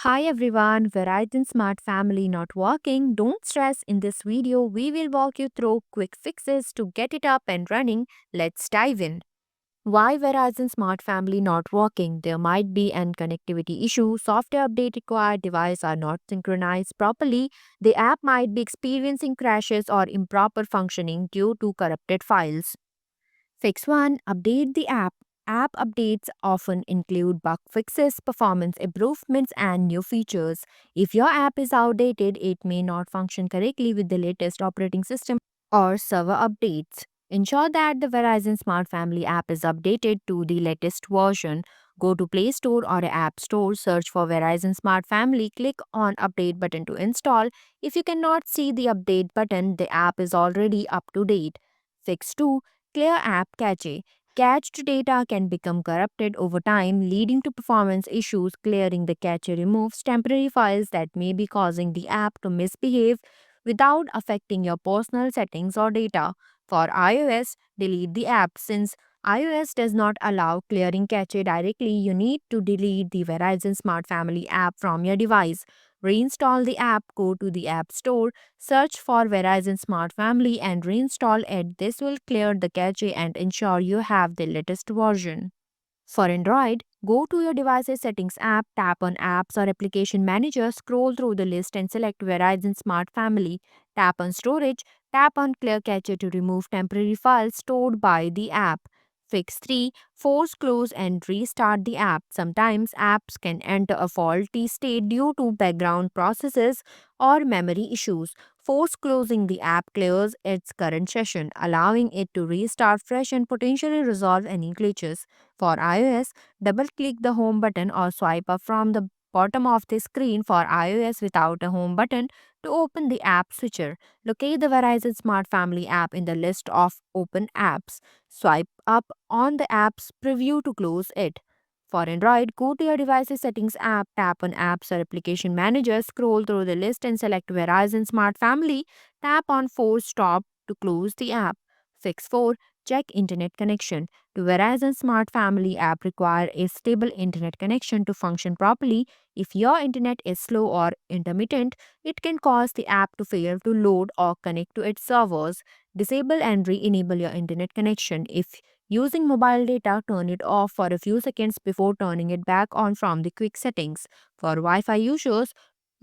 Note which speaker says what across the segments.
Speaker 1: Hi everyone, Verizon Smart Family not working. Don't stress, in this video we will walk you through quick fixes to get it up and running. Let's dive in. Why Verizon Smart Family not working? There might be an connectivity issue, software update required, devices are not synchronized properly, the app might be experiencing crashes or improper functioning due to corrupted files. Fix 1. Update the app. App updates often include bug fixes, performance improvements, and new features. If your app is outdated, it may not function correctly with the latest operating system or server updates. Ensure that the Verizon Smart Family app is updated to the latest version. Go to Play Store or App Store, search for Verizon Smart Family, click on Update button to install. If you cannot see the update button, the app is already up to date. Fix 2. Clear app cache. Cached data can become corrupted over time, leading to performance issues. Clearing the cache removes temporary files that may be causing the app to misbehave without affecting your personal settings or data. For iOS, delete the app. Since iOS does not allow clearing cache directly, you need to delete the Verizon Smart Family app from your device. Reinstall the app, go to the App Store, search for Verizon Smart Family and reinstall it. This will clear the cache and ensure you have the latest version. For Android, go to your device's settings app, tap on Apps or Application Manager, scroll through the list and select Verizon Smart Family. Tap on Storage, tap on Clear Cache to remove temporary files stored by the app. Fix 3. Force close and restart the app. Sometimes apps can enter a faulty state due to background processes or memory issues. Force closing the app clears its current session, allowing it to restart fresh and potentially resolve any glitches. For iOS, double click the home button or swipe up from the bottom of the screen for iOS without a home button to open the app switcher. Locate the Verizon Smart Family app in the list of open apps. Swipe up on the app's preview to close it. For Android, go to your device's settings app, tap on Apps or Application Manager, scroll through the list and select Verizon Smart Family. Tap on Force Stop to close the app. Fix 4. Check internet connection. The Verizon Smart Family app require a stable internet connection to function properly. If your internet is slow or intermittent, it can cause the app to fail to load or connect to its servers. Disable and re-enable your internet connection. If using mobile data, turn it off for a few seconds before turning it back on from the quick settings. For Wi-Fi users,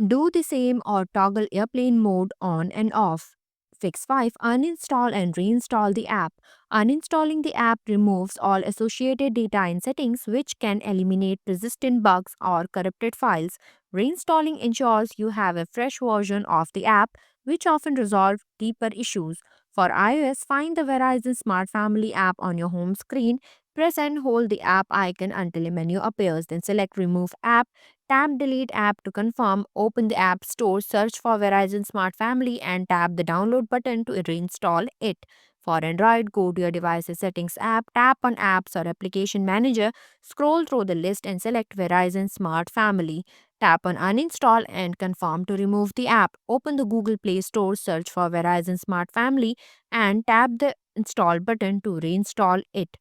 Speaker 1: do the same or toggle airplane mode on and off. Fix 5. Uninstall and reinstall the app. Uninstalling the app removes all associated data and settings, which can eliminate persistent bugs or corrupted files. Reinstalling ensures you have a fresh version of the app, which often resolves deeper issues. For iOS, find the Verizon Smart Family app on your home screen. Press and hold the app icon until a menu appears. Then select Remove App. Tap Delete App to confirm. Open the App Store, search for Verizon Smart Family, and tap the Download button to reinstall it. For Android, go to your device's settings app, tap on Apps or Application Manager, scroll through the list and select Verizon Smart Family. Tap on Uninstall and confirm to remove the app. Open the Google Play Store, search for Verizon Smart Family, and tap the Install button to reinstall it.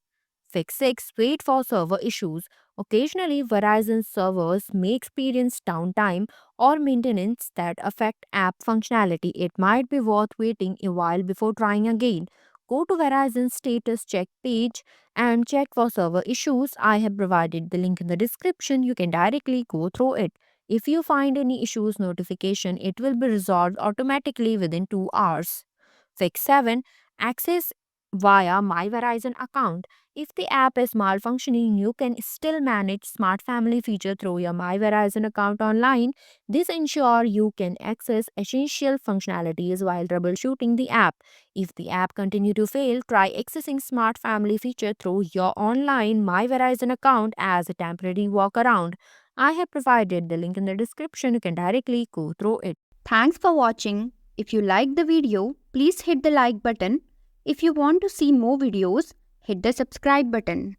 Speaker 1: Fix 6. Wait for server issues. Occasionally, Verizon servers may experience downtime or maintenance that affect app functionality. It might be worth waiting a while before trying again. Go to Verizon's status check page and check for server issues. I have provided the link in the description. You can directly go through it. If you find any issues notification, it will be resolved automatically within 2 hours. Fix 7. Access via My Verizon account. If the app is malfunctioning, you can still manage Smart Family feature through your My Verizon account online. This ensures you can access essential functionalities while troubleshooting the app. If the app continue to fail, try accessing Smart Family feature through your online My Verizon account as a temporary workaround. I have provided the link in the description. You can directly go through it.
Speaker 2: Thanks for watching. If you liked the video, please hit the like button. If you want to see more videos, hit the subscribe button.